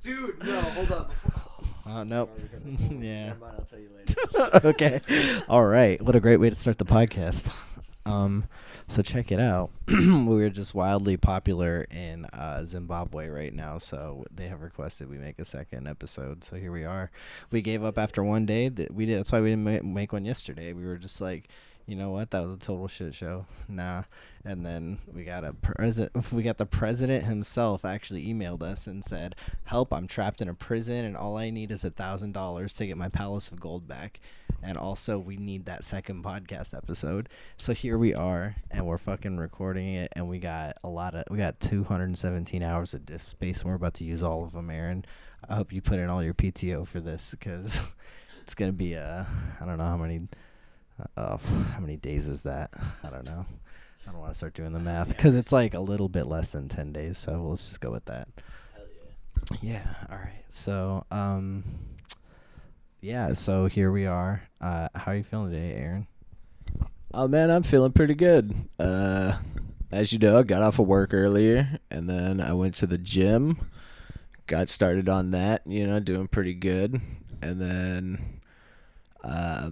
Dude, no, hold up. Nope. Yeah. Never mind, I'll tell you later. Okay. All right. What a great way to start the podcast. So check it out. We're just wildly popular in Zimbabwe right now, so they have requested we make a second episode. So here we are. We gave up after one day. That's why we didn't make one yesterday. We were just like, you know what? That was a total shit show. Nah. And then we got the president himself actually emailed us and said, "Help! I'm trapped in a prison, and all I need is $1,000 to get my Palace of Gold back. And also, we need that second podcast episode." So here we are, and we're fucking recording it, and we got 217 hours of disk space, and we're about to use all of them, Aaron. I hope you put in all your PTO for this, because it's gonna be I don't know how many days is that? I don't know. I don't want to start doing the math because it's like a little bit less than 10 days. So let's just go with that. Hell yeah. All right. So, yeah. So here we are. How are you feeling today, Aaron? Oh, man, I'm feeling pretty good. As you know, I got off of work earlier, and then I went to the gym. Got started on that, doing pretty good. And then I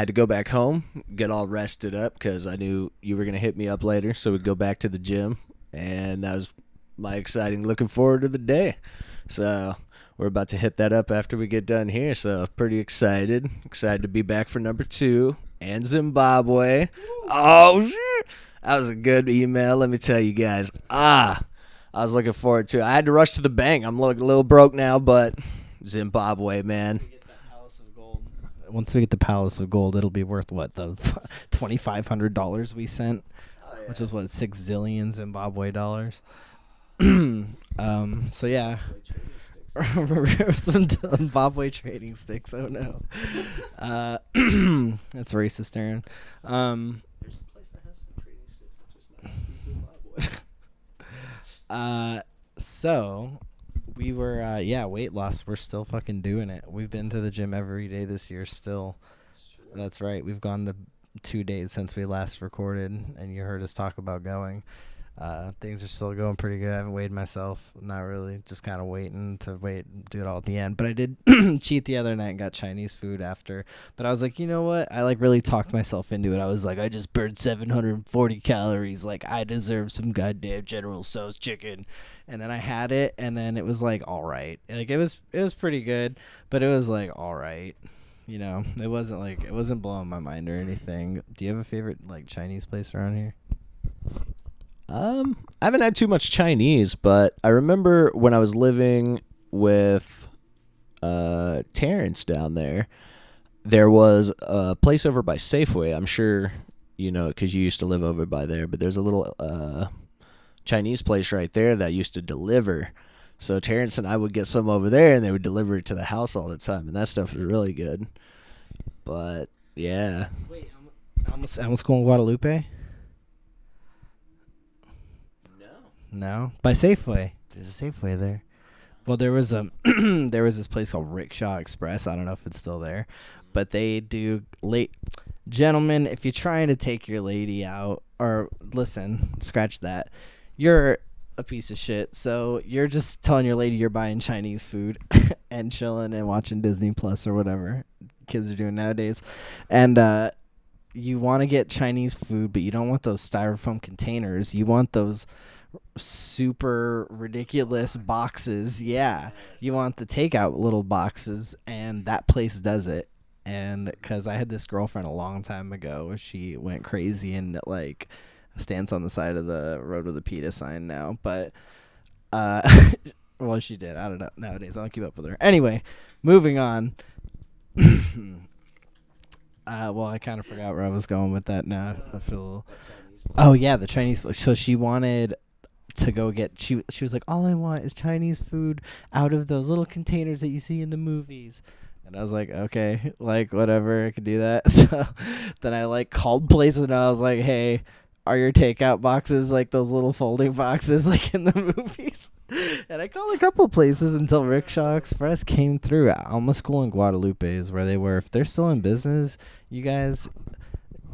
had to go back home, get all rested up because I knew you were going to hit me up later, so we'd go back to the gym, and that was my exciting looking forward to the day. So we're about to hit that up after we get done here, so pretty excited to be back for number 2 and Zimbabwe. Oh, shit. That was a good email, let me tell you guys. I was looking forward to it. I had to rush to the bank. I'm a little broke now, but Zimbabwe, man. Once we get the Palace of Gold, it'll be worth what, the $2,500 we sent, which is what, 6 zillion Zimbabwe dollars. So yeah, some Zimbabwe trading sticks. Oh no, that's racist, Aaron. There's a place that has some trading sticks that just might be Zimbabwe. So we were, weight loss. We're still fucking doing it. We've been to the gym every day this year still. That's right. We've gone the 2 days since we last recorded, and you heard us talk about going. Things are still going pretty good. I haven't weighed myself. Not really. Just kind of waiting to do it all at the end. But I did cheat the other night and got Chinese food after. But I was like, you know what? I really talked myself into it. I was like, I just burned 740 calories. Like, I deserve some goddamn General Tso's chicken. And then I had it, and then it was like, all right. Like, it was pretty good, but it was like, all right. It wasn't blowing my mind or anything. Do you have a favorite like Chinese place around here? I haven't had too much Chinese, but I remember when I was living with Terrence down there, there was a place over by Safeway. I'm sure you know because you used to live over by there, but there's a little Chinese place right there that used to deliver. So Terrence and I would get some over there, and they would deliver it to the house all the time, and that stuff was really good. But yeah. Wait, almost going Guadalupe? No, by Safeway. There's a Safeway there. Well, there was this place called Rickshaw Express. I don't know if it's still there, but they do gentlemen. If you're trying to take your lady out, or listen, scratch that. You're a piece of shit. So you're just telling your lady you're buying Chinese food and chilling and watching Disney Plus or whatever kids are doing nowadays, and you want to get Chinese food, but you don't want those styrofoam containers. You want those super ridiculous boxes. Yeah, you want the takeout little boxes, and that place does it. And because I had this girlfriend a long time ago, she went crazy and like stands on the side of the road with a PETA sign now, but well, she did. I don't know nowadays. I don't keep up with her. Anyway, moving on. Well, I kind of forgot where I was going with that now. I feel. Oh yeah, the Chinese. So she wanted to go get. She was like, all I want is Chinese food out of those little containers that you see in the movies. And I was like, okay, like whatever, I could do that. So then I like called places and I was like, hey, are your takeout boxes like those little folding boxes like in the movies? And I called a couple places until Rickshaw Express came through. Alma School in Guadalupe is where they were. If they're still in business, you guys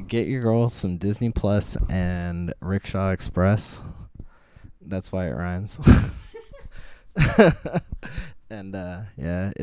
get your girl some Disney Plus and Rickshaw Express. That's why it rhymes. And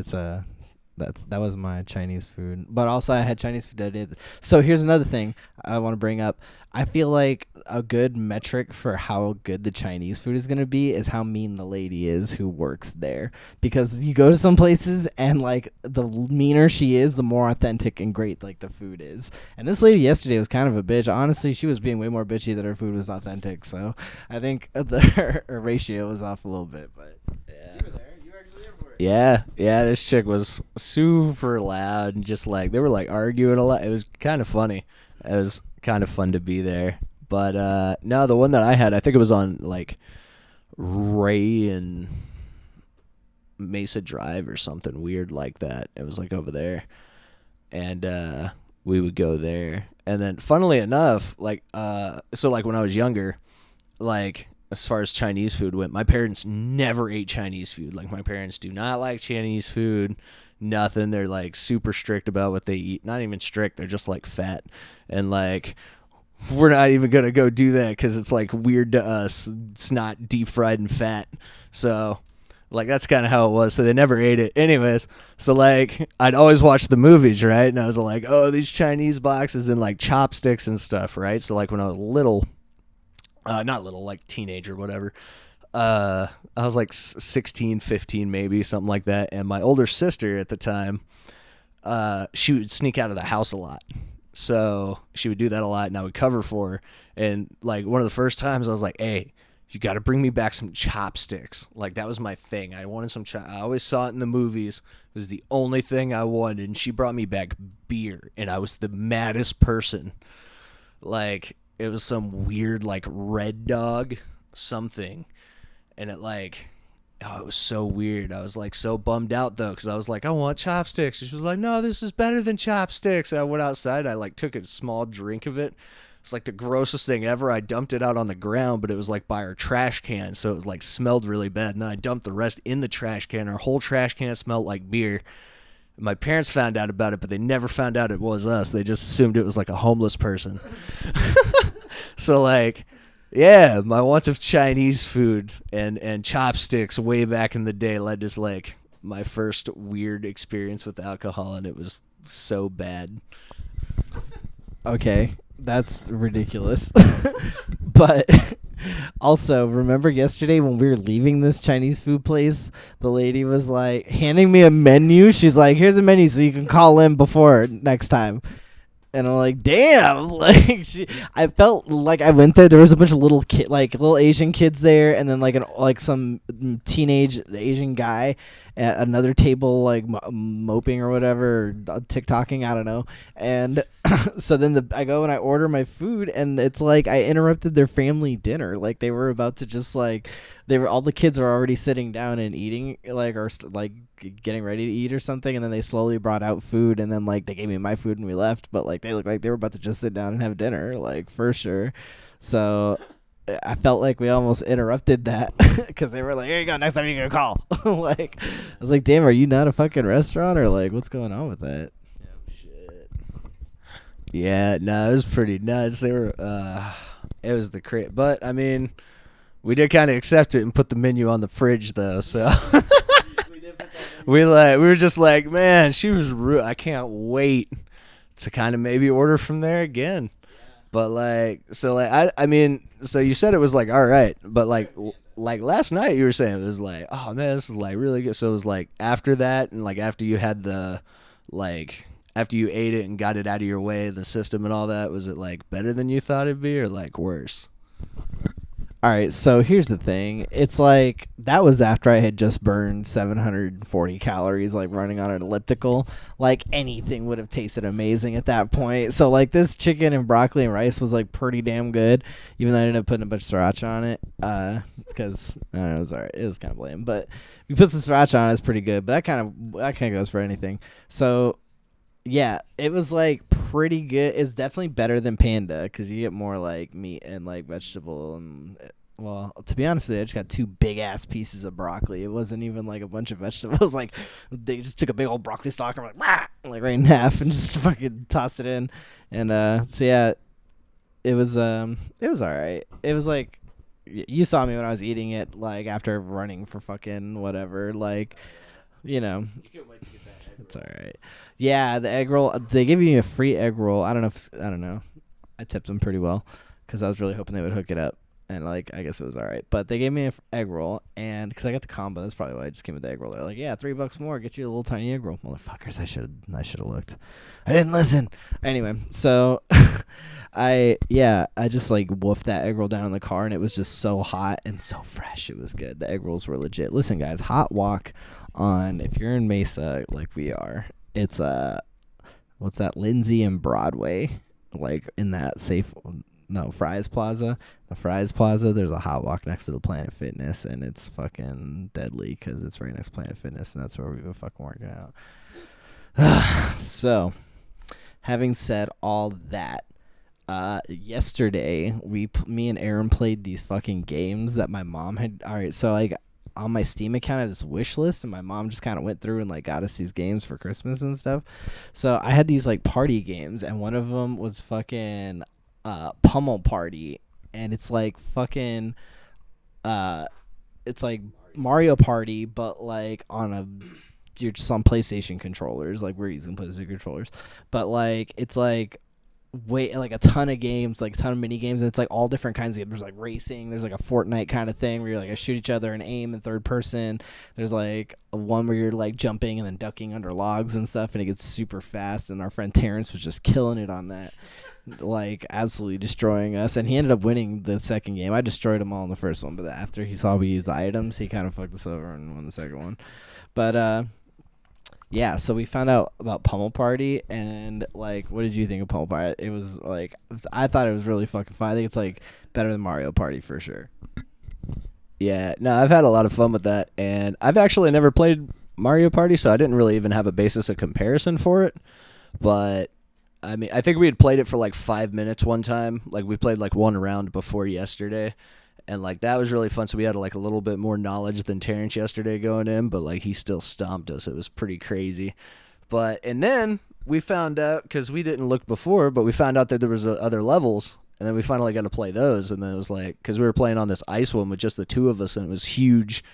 it's that was my Chinese food. But also I had Chinese food that did. So here's another thing I want to bring up. I feel like a good metric for how good the Chinese food is going to be is how mean the lady is who works there. Because you go to some places and like the meaner she is, the more authentic and great like the food is. And this lady yesterday was kind of a bitch. Honestly, she was being way more bitchy than her food was authentic. So I think her ratio was off a little bit. But yeah. You were there. You were actually there for it. Yeah, this chick was super loud and just like they were like arguing a lot. It was kind of funny. It was kind of fun to be there. But no, the one that I had, I think it was on like Ray and Mesa Drive or something weird like that. It was like over there, and we would go there. And then, funnily enough, like so like when I was younger, like as far as Chinese food went, my parents never ate Chinese food. Like my parents do not like Chinese food. Nothing. They're like super strict about what they eat. Not even strict. They're just like fat. And like we're not even going to go do that because it's like weird to us. It's not deep fried and fat. So like that's kind of how it was. So they never ate it. Anyways, so like I'd always watch the movies, right? And I was like, oh, these Chinese boxes and like chopsticks and stuff, right? So like when I was little, not little, like teenager, whatever. I was like 16, 15 maybe, something like that. And my older sister at the time, she would sneak out of the house a lot. So she would do that a lot, and I would cover for her. And like one of the first times I was like, hey, you got to bring me back some chopsticks. Like that was my thing. I wanted some I always saw it in the movies. It was the only thing I wanted. And she brought me back beer, and I was the maddest person. Like it was some weird like Red Dog something. And it like, oh, it was so weird. I was like so bummed out though, because I was like, I want chopsticks. And she was like, no, this is better than chopsticks. And I went outside. I like took a small drink of it. It's like the grossest thing ever. I dumped it out on the ground, but it was like by our trash can, so it was like smelled really bad. And then I dumped the rest in the trash can. Our whole trash can smelled like beer. My parents found out about it, but they never found out it was us. They just assumed it was like a homeless person. So like, yeah, my want of Chinese food and chopsticks way back in the day led to like my first weird experience with alcohol, and it was so bad. Okay, that's ridiculous. But also, remember yesterday when we were leaving this Chinese food place, the lady was like handing me a menu. She's like, here's a menu so you can call in before next time. And I'm like, damn, like I felt like I went there. There was a bunch of little little Asian kids there, and then like some teenage Asian guy at another table, like moping or whatever, or TikToking, I don't know. And so then I go and I order my food, and it's like I interrupted their family dinner. Like they were about to just like all the kids were already sitting down and eating, like or like getting ready to eat or something, and then they slowly brought out food, and then like they gave me my food and we left, but like they looked like they were about to just sit down and have dinner, like for sure. So I felt like we almost interrupted that because they were like, here you go, next time you can call. Like I was like, damn, are you not a fucking restaurant, or like what's going on with that? Oh shit. Yeah, no, it was pretty nuts. They were it was the crate, but I mean we did kind of accept it and put the menu on the fridge though, so we were just like, man, she was rude. I can't wait to kind of maybe order from there again. But like, so like, I mean, so you said it was like all right, but like last night you were saying it was like, oh man, this is like really good. So it was like after that, and like after you had the like after you ate it and got it out of your way, the system and all that, was it like better than you thought it'd be, or like worse? All right, so here's the thing. It's like that was after I had just burned 740 calories, like running on an elliptical. Like anything would have tasted amazing at that point. So like this chicken and broccoli and rice was like pretty damn good, even though I ended up putting a bunch of sriracha on it. Because I don't know, it was alright. It was kind of lame, but if you put some sriracha on it, it's pretty good. But that kind of goes for anything. So yeah, it was like pretty good. It's definitely better than Panda because you get more like meat and like vegetable. And well, to be honest with you, I just got 2 big ass pieces of broccoli. It wasn't even like a bunch of vegetables. Like they just took a big old broccoli stalk and like right in half and just fucking tossed it in. And so yeah, it was all right. It was like you saw me when I was eating it, like after running for fucking whatever, like. You know, You can't wait to get that egg roll. it's all right. Yeah, the egg roll. They gave me a free egg roll. I don't know if I don't know. I tipped them pretty well because I was really hoping they would hook it up, and like I guess it was all right. But they gave me an egg roll, and because I got the combo, that's probably why I just came with the egg roll. They're like, yeah, $3 more, get you a little tiny egg roll, motherfuckers. I should have looked. I didn't listen. Anyway, so I just like woofed that egg roll down in the car, and it was just so hot and so fresh. It was good. The egg rolls were legit. Listen, guys, hot walk on if you're in Mesa like we are. It's what's that? Lindsay and Broadway, like in that Fry's Plaza. The Fry's Plaza. There's a hot walk next to the Planet Fitness, and it's fucking deadly because it's right next to Planet Fitness, and that's where we've been fucking working out. So, having said all that, yesterday me and Aaron played these fucking games that my mom had. All right, so like on my Steam account, I have this wish list, and my mom just kind of went through and like got us these games for Christmas and stuff. So I had these like party games, and one of them was fucking Pummel Party, and it's like fucking it's like Mario Party, but like you're just on PlayStation controllers, like we're using PlayStation controllers, but like it's like like a ton of games, like a ton of mini games, and it's like all different kinds of games. There's like racing, there's like a Fortnite kind of thing where you're like I shoot each other and aim in third person. There's like one where you're like jumping and then ducking under logs and stuff, and it gets super fast, and our friend Terrence was just killing it on that, like absolutely destroying us, and he ended up winning the second game. I destroyed him all in the first one, but after he saw we used the items, he kind of fucked us over and won the second one. But yeah, so we found out about Pummel Party, and like, what did you think of Pummel Party? It was like, I thought it was really fucking fun. I think it's like better than Mario Party for sure. Yeah, no, I've had a lot of fun with that, and I've actually never played Mario Party, so I didn't really even have a basis of comparison for it. But I mean, I think we had played it for like 5 minutes one time. Like we played like one round before yesterday, and like that was really fun. So we had like a little bit more knowledge than Terrence yesterday going in, but like he still stomped us. It was pretty crazy. And then we found out, because we didn't look before, but we found out that there was other levels, and then we finally got to play those. And then it was like, because we were playing on this ice one with just the two of us, and it was huge.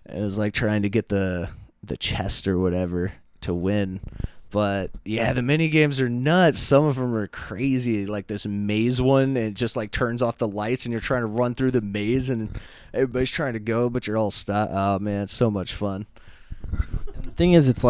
It was like trying to get the chest or whatever to win. But yeah, the mini games are nuts. Some of them are crazy, like this maze one, and it just like turns off the lights, and you're trying to run through the maze, and everybody's trying to go, but you're all stuck. Oh man, it's so much fun. And the thing is, it's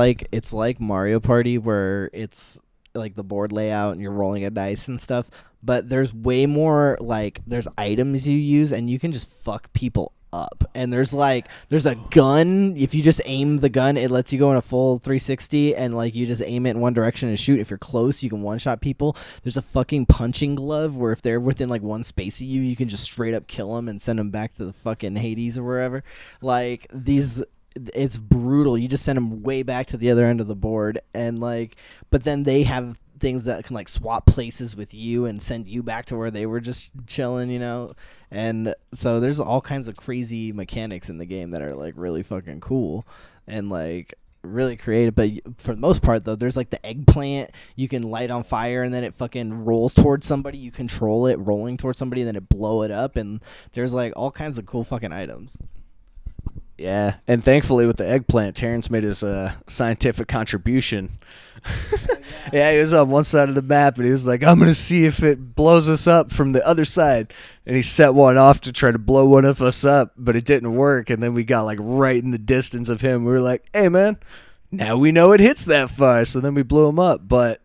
like Mario Party, where it's like the board layout and you're rolling a dice and stuff, but there's way more, like there's items you use, and you can just fuck people up. And there's a gun. If you just aim the gun, it lets you go in a full 360, and like you just aim it in one direction and shoot. If you're close, you can one shot people. There's a fucking punching glove where if they're within like one space of you, you can just straight up kill them and send them back to the fucking Hades or wherever. Like it's brutal. You just send them way back to the other end of the board, and like, but then they have things that can like swap places with you and send you back to where they were just chilling, you know. And so there's all kinds of crazy mechanics in the game that are like really fucking cool and like really creative. But for the most part though, there's like the eggplant you can light on fire, and then it fucking rolls towards somebody. You control it rolling towards somebody, and then it blow it up, and there's like all kinds of cool fucking items. Yeah, and thankfully with the eggplant, Terrence made his scientific contribution. Yeah, he was on one side of the map, and he was like, I'm going to see if it blows us up from the other side. And he set one off to try to blow one of us up, but it didn't work. And then we got like right in the distance of him. We were like, hey, man, now we know it hits that far. So then we blew him up. But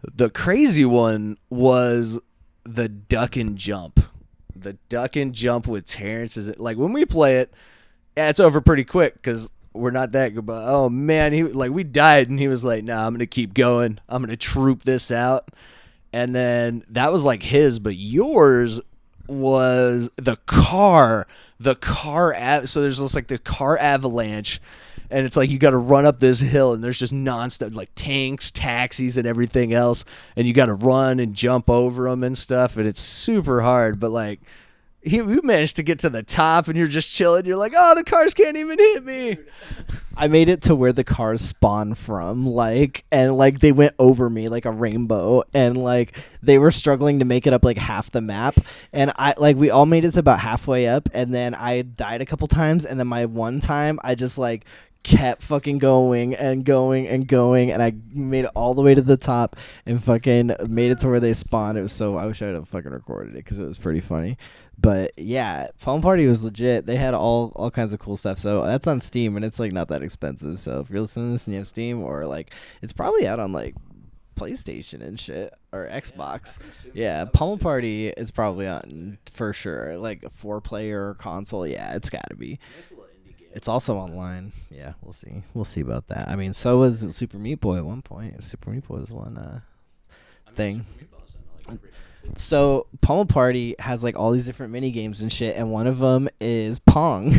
the crazy one was the duck and jump. The duck and jump with Terrence is like when we play it, yeah, it's over pretty quick because we're not that good. But oh man, we died, and he was like, "Nah, I'm gonna keep going. I'm gonna troop this out." And then that was like his, but yours was the car. So there's just like the car avalanche, and it's like you got to run up this hill, and there's just nonstop like tanks, taxis, and everything else, and you got to run and jump over them and stuff, and it's super hard, but like. You managed to get to the top, and you're just chilling. You're like, oh, the cars can't even hit me. I made it to where the cars spawn from, and they went over me like a rainbow, and like they were struggling to make it up like half the map, and we all made it to about halfway up, and then I died a couple times, and then my one time I just like kept fucking going and going and going, and I made it all the way to the top and fucking made it to where they spawned. It was so, I wish I would have fucking recorded it because it was pretty funny. But yeah, Pummel Party was legit. They had all kinds of cool stuff. So that's on Steam, and it's like not that expensive. So if you're listening to this and you have Steam, or like it's probably out on like PlayStation and shit, or Xbox. Yeah, Pummel Party is probably on for sure. Like a 4-player console. Yeah, it's gotta be. It's also online. Yeah, we'll see. We'll see about that. I mean, so was Super Meat Boy at one point. Super Meat Boy was one thing. So Pummel Party has like all these different mini games and shit, and one of them is Pong.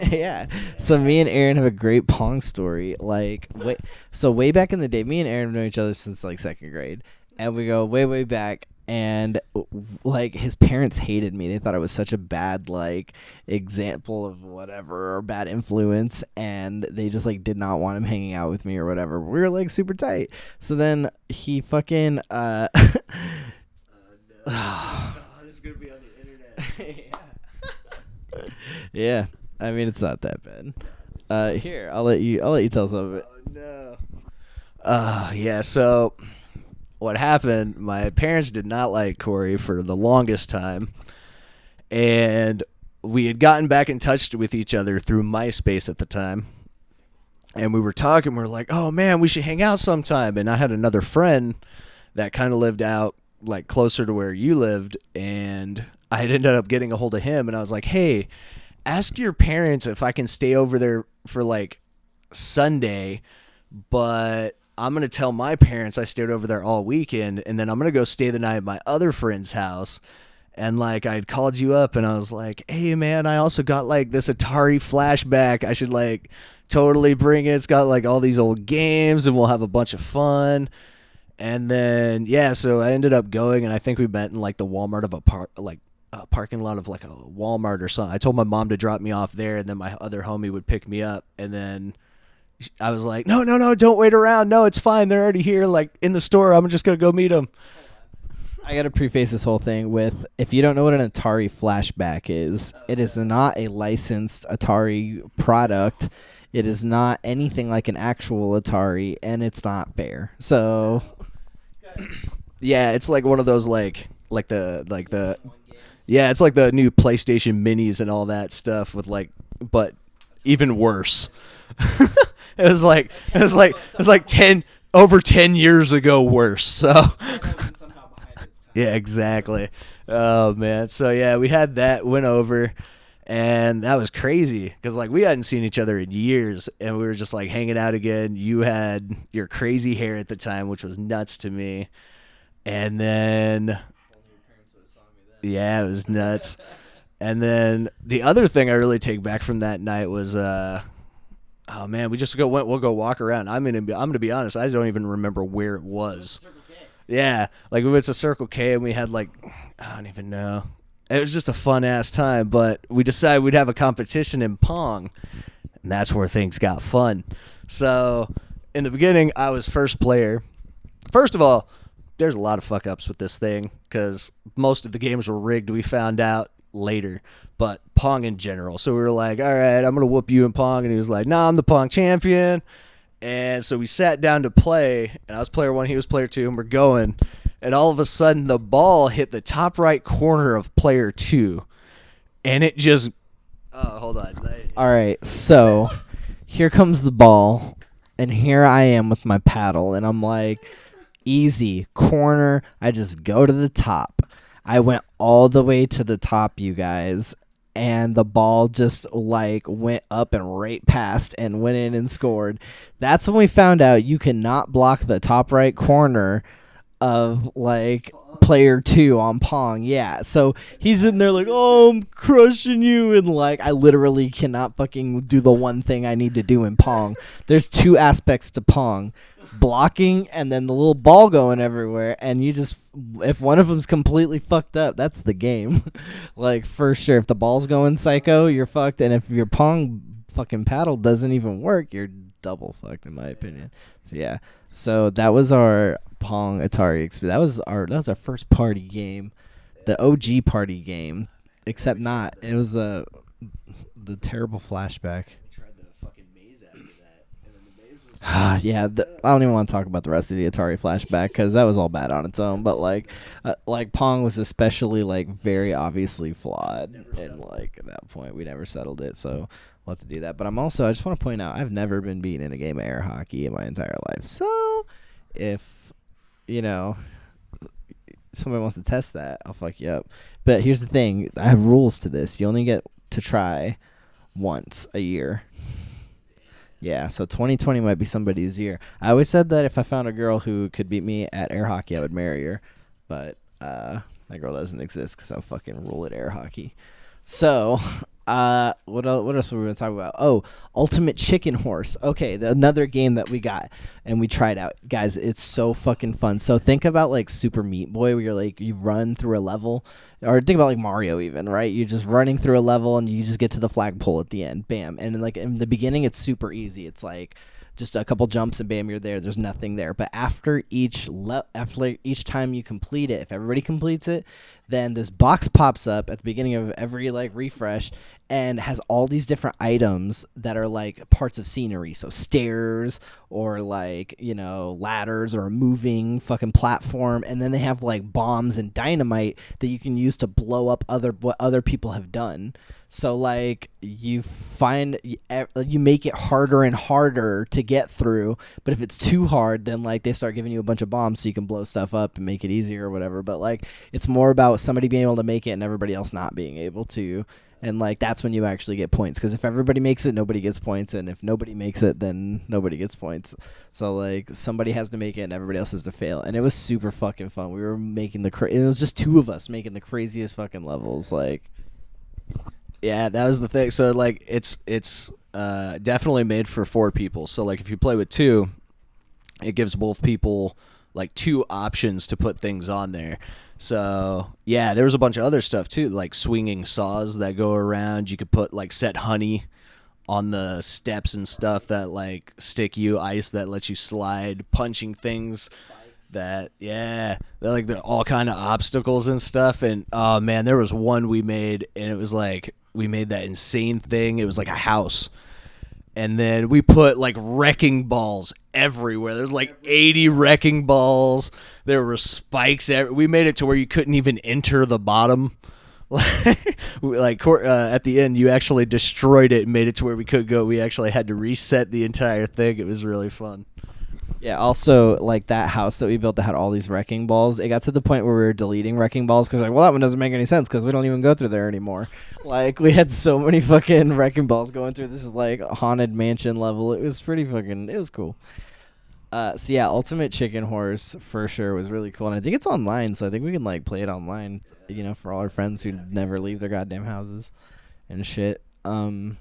Yeah. So me and Aaron have a great Pong story. Like, way back in the day, me and Aaron have known each other since like 2nd grade, and we go way back. And like his parents hated me. They thought I was such a bad like example of whatever, or bad influence, and they just like did not want him hanging out with me or whatever. We were like super tight. So then he fucking no. This is gonna be on the internet. Yeah. I mean, it's not that bad. Here, I'll let you tell some of it. Oh no. Yeah. So what happened? My parents did not like Corey for the longest time, and we had gotten back in touch with each other through MySpace at the time. And we were talking. We were like, "Oh man, we should hang out sometime." And I had another friend that kind of lived out like closer to where you lived, and I had ended up getting a hold of him. And I was like, "Hey, ask your parents if I can stay over there for like Sunday, but I'm going to tell my parents I stayed over there all weekend, and then I'm going to go stay the night at my other friend's house." And like I'd called you up and I was like, "Hey man, I also got like this Atari Flashback. I should like totally bring it. It's got like all these old games and we'll have a bunch of fun." And then yeah, so I ended up going, and I think we met in like the Walmart of a parking lot of like a Walmart or something. I told my mom to drop me off there, and then my other homie would pick me up. And then I was like, no, don't wait around. No, it's fine. They're already here, like in the store. I'm just going to go meet them. I got to preface this whole thing with, if you don't know what an Atari Flashback is, it is not a licensed Atari product. It is not anything like an actual Atari, and it's not fair. So yeah, it's like one of those yeah, it's like the new PlayStation Minis and all that stuff with like, but even worse. It was like 10 years ago worse. So yeah, exactly. Oh man. So yeah, we had that, went over, and that was crazy because like we hadn't seen each other in years, and we were just like hanging out again. You had your crazy hair at the time, which was nuts to me. And then yeah, it was nuts. And then the other thing I really take back from that night was oh man, we'll go walk around. I'm gonna be honest, I don't even remember where it was. Yeah, like we went to Circle K and we had like, I don't even know. It was just a fun ass time, but we decided we'd have a competition in Pong, and that's where things got fun. So in the beginning, I was first player. First of all, there's a lot of fuck ups with this thing because most of the games were rigged. We found out later, but Pong in general. So we were like, all right, I'm gonna whoop you in Pong, and he was like, nah, I'm the Pong champion. And so we sat down to play, and I was player 1, he was player 2, and we're going. And all of a sudden, the ball hit the top right corner of player 2, and it just. Oh, hold on. All right, so here comes the ball, and here I am with my paddle, and I'm like, easy corner. I just go to the top. I went all the way to the top, you guys, and the ball just like went up and right past and went in and scored. That's when we found out you cannot block the top right corner of like player 2 on Pong. Yeah, so he's in there like, oh, I'm crushing you, and like I literally cannot fucking do the one thing I need to do in Pong. There's 2 aspects to Pong: blocking and then the little ball going everywhere, and you just, if one of them's completely fucked up, that's the game. Like for sure, if the ball's going psycho, you're fucked, and if your Pong fucking paddle doesn't even work, you're double fucked in my opinion. So yeah, so that was our Pong Atari experience. That was our first party game, the OG party game, except not, it was the terrible Flashback. We tried the fucking Yeah, I don't even want to talk about the rest of the Atari Flashback because that was all bad on its own. But like Pong was especially like very obviously flawed, and like at that point we never settled it. So we'll have to do that. But I just want to point out I've never been beaten in a game of air hockey in my entire life. So if you know somebody wants to test that, I'll fuck you up. But here's the thing: I have rules to this. You only get to try once a year. Yeah, so 2020 might be somebody's year. I always said that if I found a girl who could beat me at air hockey, I would marry her. But that girl doesn't exist because I'm fucking rule at air hockey. So, what else were we going to talk about? Oh, Ultimate Chicken Horse. Okay, another game that we got and we tried out. Guys, it's so fucking fun. So think about like Super Meat Boy where you're like, you run through a level. Or think about like Mario even, right? You're just running through a level and you just get to the flagpole at the end. Bam. And like in the beginning, it's super easy. It's like just a couple jumps and bam, you're there. There's nothing there. But after each time you complete it, if everybody completes it, then this box pops up at the beginning of every like refresh and has all these different items that are like parts of scenery. So stairs or like, ladders or a moving fucking platform. And then they have like bombs and dynamite that you can use to blow up what other people have done. So like you make it harder and harder to get through, but if it's too hard, then like they start giving you a bunch of bombs so you can blow stuff up and make it easier or whatever. But like it's more about somebody being able to make it and everybody else not being able to. And like that's when you actually get points, because if everybody makes it, nobody gets points, and if nobody makes it, then nobody gets points. So like somebody has to make it and everybody else has to fail. And it was super fucking fun. We were making it was just two of us making the craziest fucking levels. Like, Yeah, that was the thing. So like it's definitely made for 4 people. So like if you play with 2, it gives both people like 2 options to put things on there. So yeah, there was a bunch of other stuff too, like swinging saws that go around. You could put like set honey on the steps and stuff that like stick you, ice that lets you slide, punching things that they're like they're all kind of obstacles and stuff. And oh man, there was one we made and it was like we made that insane thing. It was like a house. And then we put like wrecking balls everywhere. There's like 80 wrecking balls. There were spikes. We made it to where you couldn't even enter the bottom. At the end, you actually destroyed it and made it to where we could go. We actually had to reset the entire thing. It was really fun. yeah, also, like, that house that we built that had all these wrecking balls, it got to the point where we were deleting wrecking balls because, like, well, that one doesn't make any sense because we don't even go through there anymore. Like, we had so many fucking wrecking balls going through this, like, haunted mansion level. It was pretty fucking, it was cool. So, yeah, Ultimate Chicken Horse, for sure, was really cool. And I think it's online, so I think we can, like, play it online, for all our friends who never leave their goddamn houses and shit. Other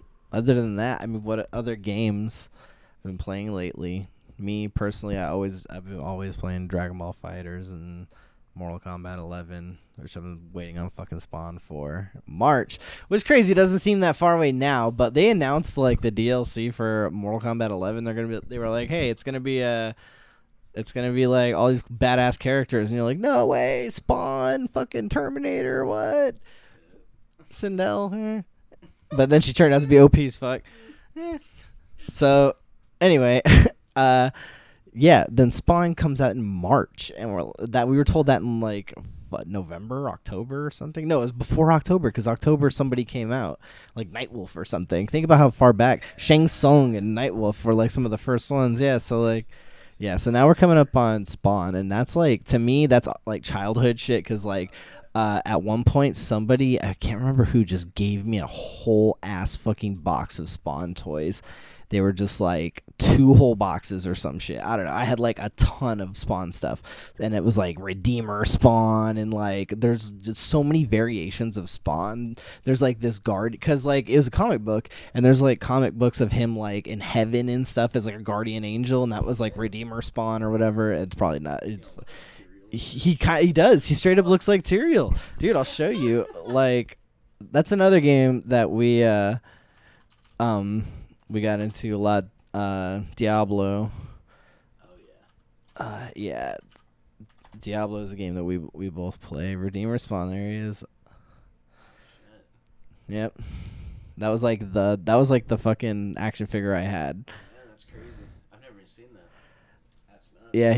than that, I mean, what other games I've been playing lately? Me personally, I've been always playing Dragon Ball Fighters and Mortal Kombat 11, which I've been waiting on fucking Spawn for March, which is crazy. It doesn't seem that far away now, but they announced like the DLC for Mortal Kombat 11. They were like, hey, it's gonna be like all these badass characters, and you're like, no way, Spawn, fucking Terminator, what? Sindel, but then she turned out to be OP as fuck. So anyway. Then Spawn comes out in March, and we were told that in like November, October or something. No, it was before October, because October somebody came out, like Nightwolf or something. Think about how far back Shang Tsung and Nightwolf were like some of the first ones. Yeah, so now we're coming up on Spawn, and that's like, to me, that's like childhood shit, because like at one point somebody, I can't remember who, just gave me a whole ass fucking box of Spawn toys. They were just like 2 whole boxes or some shit. I don't know. I had like a ton of Spawn stuff. And it was like Redeemer Spawn. And like there's just so many variations of Spawn. There's like this guard. Because like it was a comic book. And there's like comic books of him like in heaven and stuff as like a guardian angel. And that was like Redeemer Spawn or whatever. It's probably not. He does. He straight up looks like Tyrael. Dude, I'll show you. Like, that's another game that we got into a lot. Diablo. Oh yeah. Diablo is a game that we both play. Redeemer Spawn, there he is. Yep. That was like the fucking action figure I had. Yeah, that's crazy. I've never seen that. That's nuts. Yeah,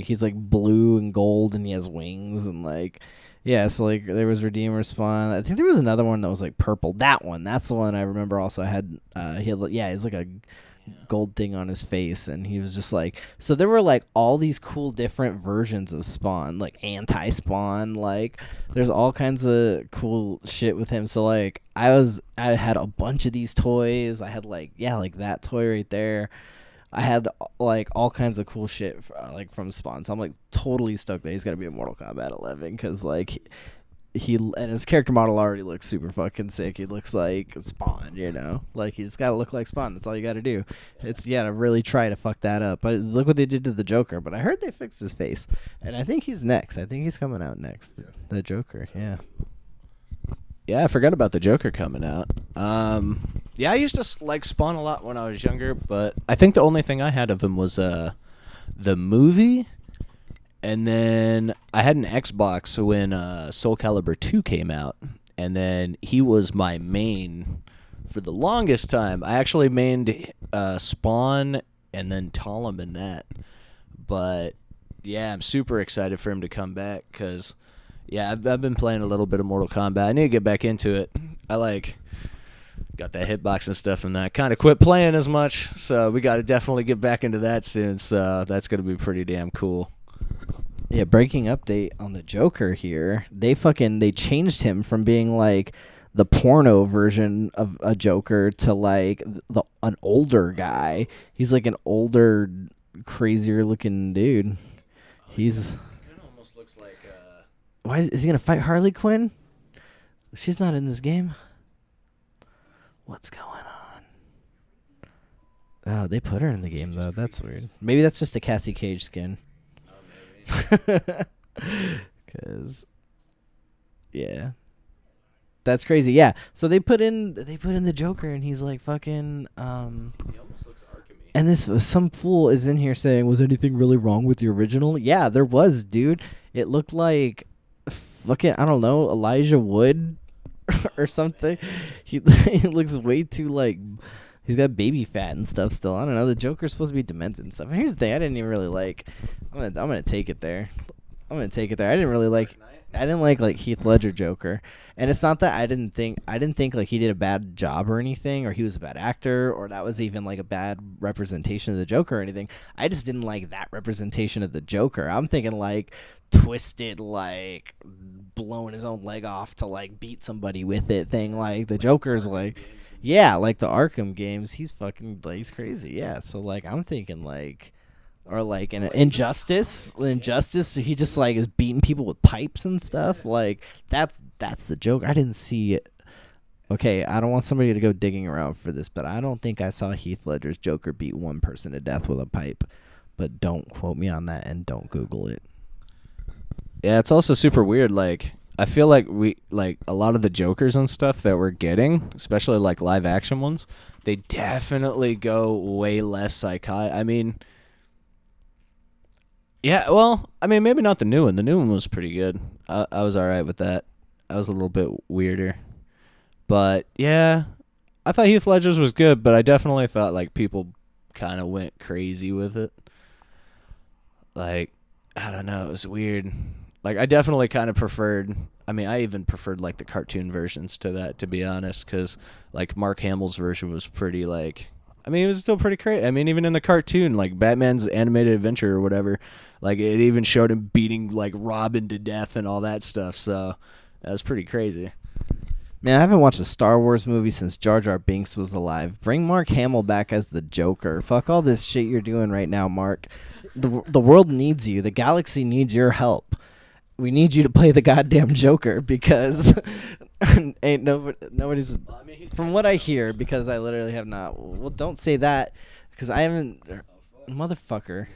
he's like blue and gold, and he has wings, and like, yeah. So like, there was Redeemer Spawn. I think there was another one that was like purple. That's the one I remember. Also, had he's like a gold thing on his face, and he was just like, so there were like all these cool different versions of Spawn, like anti-Spawn, like there's all kinds of cool shit with him. So like, I had a bunch of these toys. I had like that toy right there. I had like all kinds of cool shit like from Spawn. So I'm like totally stoked that he's gonna be in Mortal Kombat 11, because like he and his character model already looks super fucking sick. He looks like Spawn, you know, like he just gotta look like Spawn. That's all you gotta do. It's to really try to fuck that up. But look what they did to the Joker. But I heard they fixed his face, and I think he's next. I think he's coming out next. The Joker, yeah. Yeah, I forgot about the Joker coming out. Yeah, I used to like Spawn a lot when I was younger, but I think the only thing I had of him was the movie, and then I had an Xbox when Soul Calibur 2 came out, and then he was my main for the longest time. I actually mained Spawn and then Talim in that, but yeah, I'm super excited for him to come back, because yeah, I've been playing a little bit of Mortal Kombat. I need to get back into it. I got that hitbox and stuff, and I kind of quit playing as much, so we got to definitely get back into that soon. So that's going to be pretty damn cool. Yeah, breaking update on the Joker here. They changed him from being like the porno version of a Joker to like an older guy. He's like an older, crazier looking dude. He's It almost looks like why is he gonna fight Harley Quinn? She's not in this game. What's going on? Oh, they put her in the game though. That's weird. Maybe that's just a Cassie Cage skin. Cause yeah, that's crazy. Yeah, so they put in the Joker, and he's like fucking he almost looks Arkham-y. And this some fool is in here saying, was anything really wrong with the original? Yeah, there was, dude. It looked like fucking, I don't know, Elijah Wood or something. He looks way too like, he's got baby fat and stuff still. I don't know. The Joker's supposed to be demented and stuff. And here's the thing, I didn't even really like. I'm gonna take it there. I didn't like Heath Ledger Joker, and it's not that I didn't think like he did a bad job or anything, or he was a bad actor, or that was even like a bad representation of the Joker or anything. I just didn't like that representation of the Joker. I'm thinking like twisted, like blowing his own leg off to like beat somebody with it thing. Like the Joker's like, yeah, like the Arkham games. He's fucking like, he's crazy. Yeah, so like I'm thinking like. Or like in Injustice, he just like is beating people with pipes and stuff. Like that's the joke. I didn't see it. Okay, I don't want somebody to go digging around for this, but I don't think I saw Heath Ledger's Joker beat one person to death with a pipe. But don't quote me on that, and don't Google it. Yeah, it's also super weird. Like I feel like we like a lot of the Jokers and stuff that we're getting, especially like live action ones. They definitely go way less psychotic. I mean. Yeah, well, I mean, maybe not the new one. The new one was pretty good. I was all right with that. I was a little bit weirder. But, yeah, I thought Heath Ledger's was good, but I definitely felt like people kind of went crazy with it. Like, I don't know, it was weird. Like, I definitely kind of preferred, I mean, I even preferred, like, the cartoon versions to that, to be honest, because, like, Mark Hamill's version was pretty, like... I mean, it was still pretty crazy. I mean, even in the cartoon, like Batman's Animated Adventure or whatever, like it even showed him beating like Robin to death and all that stuff. So that was pretty crazy. Man, I haven't watched a Star Wars movie since Jar Jar Binks was alive. Bring Mark Hamill back as the Joker. Fuck all this shit you're doing right now, Mark. The world needs you. The galaxy needs your help. We need you to play the goddamn Joker because ain't nobody's. From what I hear, because I literally have not. Well, don't say that because I haven't. Motherfucker.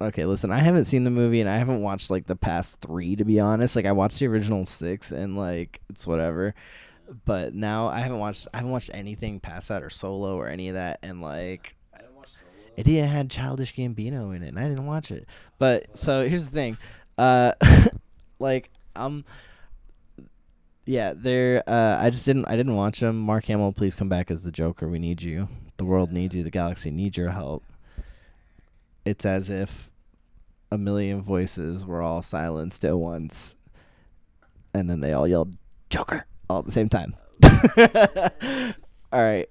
Okay, listen. I haven't seen the movie and I haven't watched like the past 3. To be honest, like I watched the original 6 and like it's whatever. But now I haven't watched anything past that or Solo or any of that, and like. It had Childish Gambino in it, and I didn't watch it. But so here's the thing. Like yeah, I didn't watch them. Mark Hamill, please come back as the Joker. We need you. The world needs you. The galaxy needs your help. it's as if a million voices were all silenced at once, and then they all yelled Joker all at the same time. All right.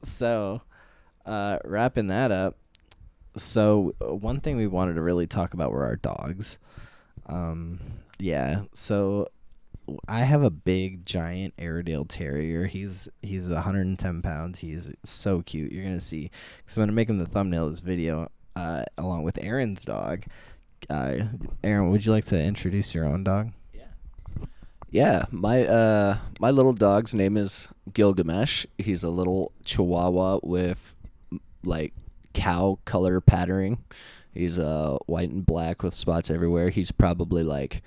So, wrapping that up. So, one thing we wanted to really talk about were our dogs. Yeah. So, I have a big, giant Airedale Terrier. He's 110 pounds. He's so cute. You're gonna see, because I'm gonna make him the thumbnail of this video, along with Aaron's dog. Aaron, would you like to introduce your own dog? Yeah, my little dog's name is Gilgamesh. He's a little Chihuahua with like cow color patterning. He's white and black with spots everywhere. He's probably like,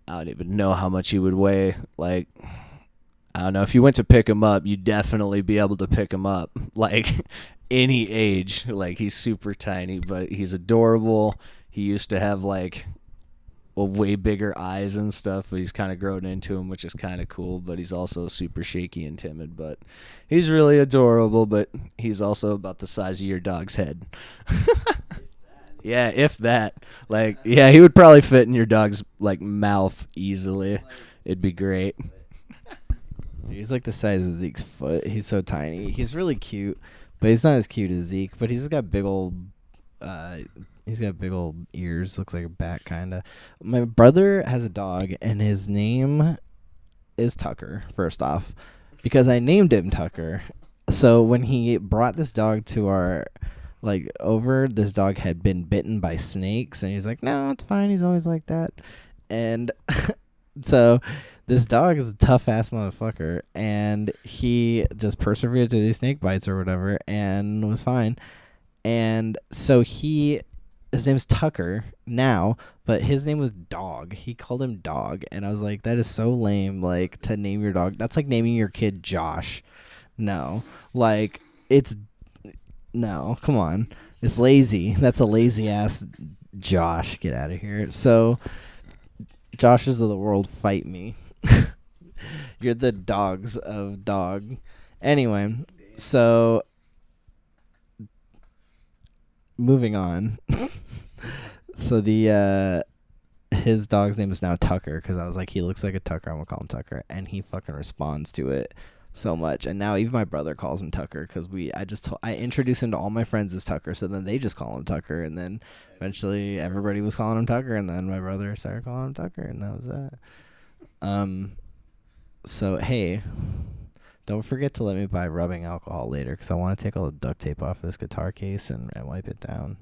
I don't even know how much he would weigh. Like, I don't know. If you went to pick him up, you'd definitely be able to pick him up. Like, any age. Like, he's super tiny, but he's adorable. He used to have like way bigger eyes and stuff, but he's kind of grown into him, which is kind of cool. But he's also super shaky and timid, but he's really adorable. But he's also about the size of your dog's head. Yeah, if that. Like, yeah, he would probably fit in your dog's like mouth easily. It'd be great. He's like the size of Zeke's foot. He's so tiny. He's really cute, but he's not as cute as Zeke. But he's got big old ears. Looks like a bat, kind of. My brother has a dog, and his name is Tucker, first off, because I named him Tucker. So when he brought this dog to our, this dog had been bitten by snakes, and he's like, no, it's fine. He's always like that. And so this dog is a tough-ass motherfucker, and he just persevered through these snake bites or whatever and was fine. And so his name's Tucker now, but his name was Dog. He called him Dog, and I was like, that is so lame, like, to name your dog. That's like naming your kid Josh. No. Like, no, come on. It's lazy. That's a lazy-ass Josh. Get out of here. So, Joshes of the world, fight me. You're the dogs of dog. Anyway, so moving on. So his dog's name is now Tucker, because I was like, he looks like a Tucker, I'm gonna call him Tucker, and he fucking responds to it so much. And now even my brother calls him Tucker, because I introduced him to all my friends as Tucker, so then they just call him Tucker, and then eventually everybody was calling him Tucker, and then my brother started calling him Tucker, and that was that. So hey, don't forget to let me buy rubbing alcohol later, because I want to take all the duct tape off this guitar case and wipe it down.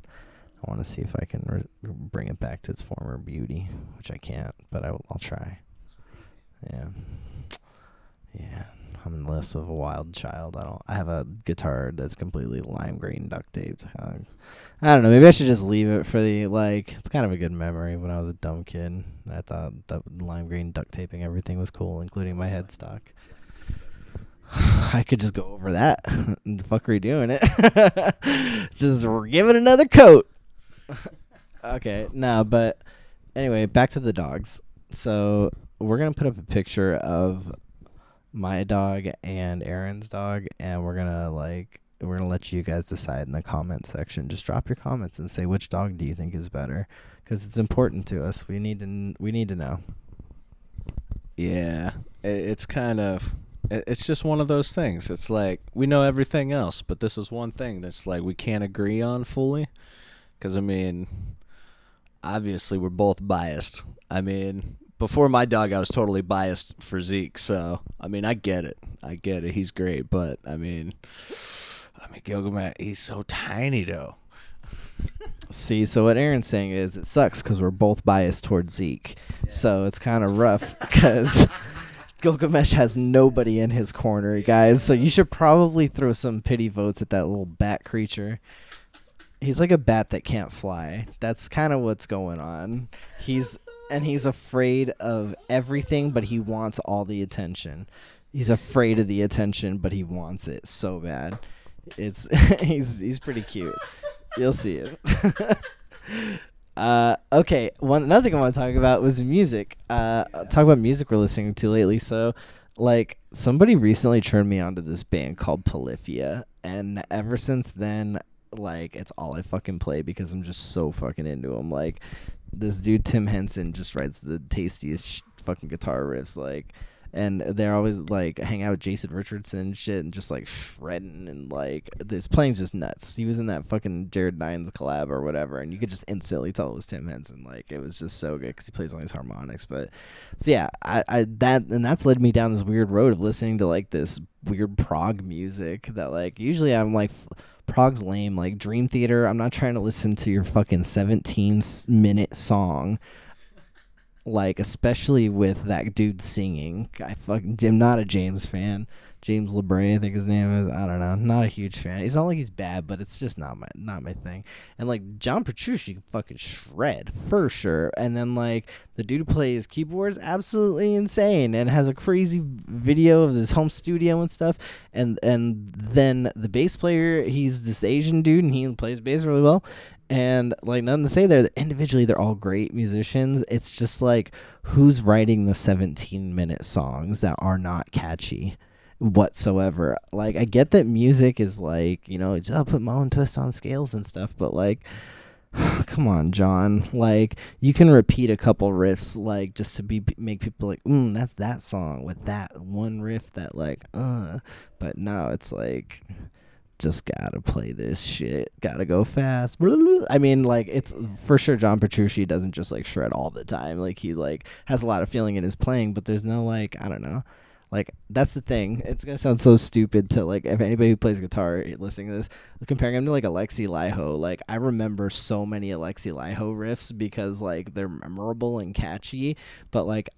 I want to see if I can bring it back to its former beauty, which I can't, but I'll try. Yeah. I'm less of a wild child. I have a guitar that's completely lime green duct taped. I don't know. Maybe I should just leave it for it's kind of a good memory when I was a dumb kid. I thought that lime green duct taping everything was cool, including my headstock. I could just go over that. The fuck are you doing it? Just give it another coat. Okay, no, but anyway, back to the dogs. So we're going to put up a picture of my dog and Aaron's dog, and we're gonna let you guys decide in the comment section. Just drop your comments and say which dog do you think is better, because it's important to us. We need to know. Yeah, it's just one of those things. It's like we know everything else, but this is one thing that's like we can't agree on fully, because I mean, obviously we're both biased. I mean, before my dog, I was totally biased for Zeke, so I mean, I get it. He's great, but I mean, Gilgamesh, he's so tiny though. See, so what Aaron's saying is it sucks because we're both biased towards Zeke, so it's kind of rough because Gilgamesh has nobody in his corner, guys. So you should probably throw some pity votes at that little bat creature. He's like a bat that can't fly. That's kind of what's going on. He's afraid of everything, but he wants all the attention. He's afraid of the attention, but he wants it so bad. It's he's pretty cute. You'll see it. Okay. Another thing I want to talk about was music. Talk about music we're listening to lately. So, somebody recently turned me on to this band called Polyphia, and ever since then, like it's all I fucking play because I'm just so fucking into him. Like this dude Tim Henson just writes the tastiest fucking guitar riffs, like, and they're always like hang out with Jason Richardson and shit and just like shredding, and like this playing's just nuts. He was in that fucking Jared Nines collab or whatever, and you could just instantly tell it was Tim Henson. Like it was just so good because he plays all these harmonics. But so yeah, that's led me down this weird road of listening to like this weird prog music that like usually I'm like prog's lame, like Dream Theater. I'm not trying to listen to your fucking 17-minute song, like especially with that dude singing. I fucking am not a James fan. James LeBray, I think his name is. I don't know. Not a huge fan. It's not like he's bad, but it's just not my thing. And like John Petrucci can fucking shred for sure. And then like the dude who plays keyboards, absolutely insane, and has a crazy video of his home studio and stuff. And then the bass player, he's this Asian dude, and he plays bass really well. And like nothing to say there. Individually, they're all great musicians. It's just like who's writing the 17-minute songs that are not catchy whatsoever. Like I get that music is like, you know, I'll put my own twist on scales and stuff, but like come on, John. Like you can repeat a couple riffs like just to make people like, that's that song with that one riff that like but no, it's like just gotta play this shit, gotta go fast. I mean, like it's for sure John Petrucci doesn't just like shred all the time. Like he like has a lot of feeling in his playing, but there's no like, I don't know. Like, that's the thing. It's going to sound so stupid to, like, if anybody who plays guitar listening to this, comparing him to, like, Alexi Laiho. Like, I remember so many Alexi Laiho riffs because, like, they're memorable and catchy. But, like,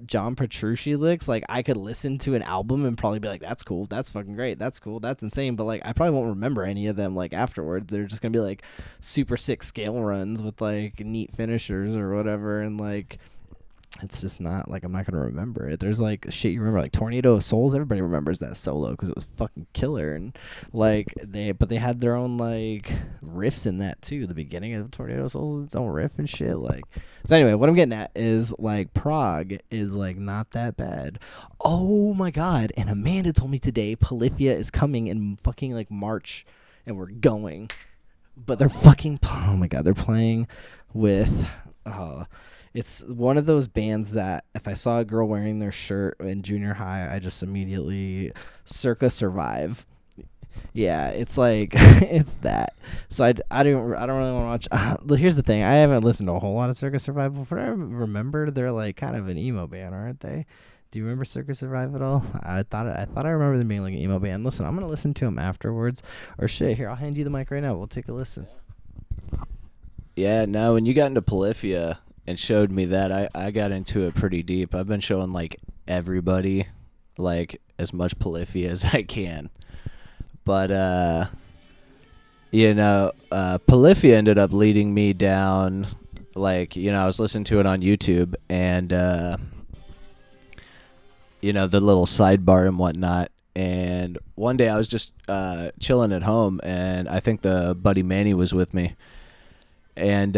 John Petrucci licks, like, I could listen to an album and probably be like, that's cool. That's fucking great. That's cool. That's insane. But, like, I probably won't remember any of them, like, afterwards. They're just going to be, like, super sick scale runs with, like, neat finishers or whatever. And, like, it's just not like I'm not gonna remember it. There's like shit you remember, like Tornado of Souls. Everybody remembers that solo because it was fucking killer, and like they had their own like riffs in that too. The beginning of Tornado of Souls is its own riff and shit. Like so. Anyway, what I'm getting at is like prog is like not that bad. Oh my god! And Amanda told me today Polyphia is coming in fucking like March, and we're going. But they're fucking. Oh my god! They're playing with. It's one of those bands that if I saw a girl wearing their shirt in junior high, I just immediately Circa Survive. Yeah, it's like it's that. So I don't really want to watch. Here's the thing: I haven't listened to a whole lot of Circa Survive before. I remember they're like kind of an emo band, aren't they? Do you remember Circa Survive at all? I thought I remember them being like an emo band. Listen, I'm gonna listen to them afterwards. Or shit, here I'll hand you the mic right now. We'll take a listen. Yeah, no, when you got into Polyphia and showed me that, I got into it pretty deep. I've been showing like everybody like as much Polyphia as I can. But Polyphia ended up leading me down, like, you know, I was listening to it on YouTube and the little sidebar and whatnot. And one day I was just chilling at home, and I think the buddy Manny was with me. And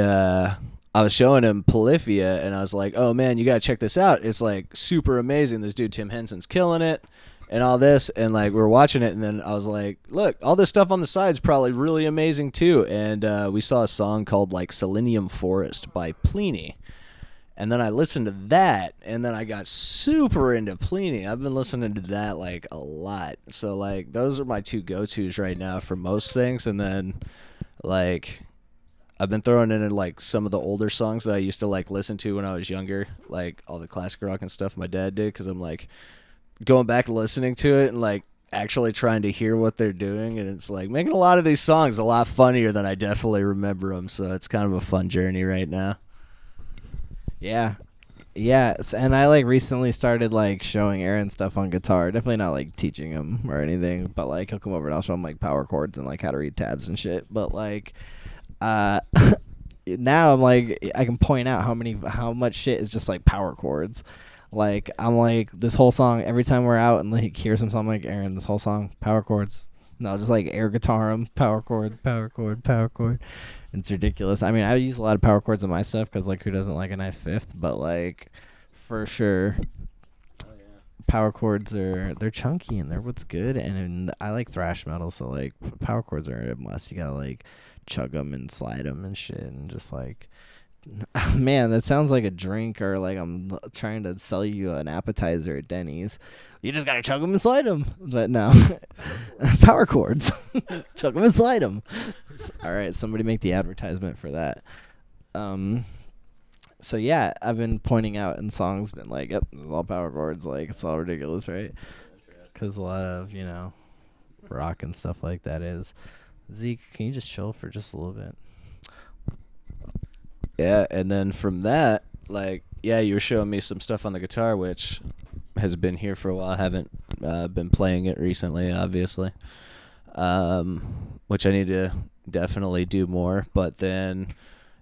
I was showing him Polyphia, and I was like, oh, man, you got to check this out. It's, like, super amazing. This dude, Tim Henson's killing it and all this. And, like, we were watching it, and then I was like, look, all this stuff on the side's probably really amazing, too. And we saw a song called, like, Selenium Forest by Pliny. And then I listened to that, and then I got super into Pliny. I've been listening to that, like, a lot. So, like, those are my two go-tos right now for most things. And then, like, I've been throwing in like some of the older songs that I used to like listen to when I was younger, like all the classic rock and stuff my dad did, because I'm like going back and listening to it and like actually trying to hear what they're doing, and it's like making a lot of these songs a lot funnier than I definitely remember them. So it's kind of a fun journey right now. Yeah. Yes, and I like recently started like showing Aaron stuff on guitar. Definitely not like teaching him or anything, but like he'll come over and I'll show him like power chords and like how to read tabs and shit. But like now I'm like I can point out how much shit is just like power chords. Like I'm like this whole song every time we're out and like hear some song, I'm like, Aaron, this whole song power chords. No, just like air guitar 'em, power chord, power chord, power chord. It's ridiculous. I mean, I use a lot of power chords on my stuff because like who doesn't like a nice fifth? But like for sure, power chords they're chunky and they're what's good, and I like thrash metal, so like power chords are a must. You gotta like chug them and slide them and shit, and just like, man, that sounds like a drink, or like I'm trying to sell you an appetizer at Denny's. You just gotta chug them and slide them, but no, power chords, chug them and slide them. All right, somebody make the advertisement for that. So yeah, I've been pointing out in songs, been like, yep, it's all power chords, like it's all ridiculous, right? Because a lot of rock and stuff like that is. Zeke, can you just chill for just a little bit? Yeah, and then from that, like, yeah, you were showing me some stuff on the guitar, which has been here for a while. I haven't been playing it recently, obviously, which I need to definitely do more. But then,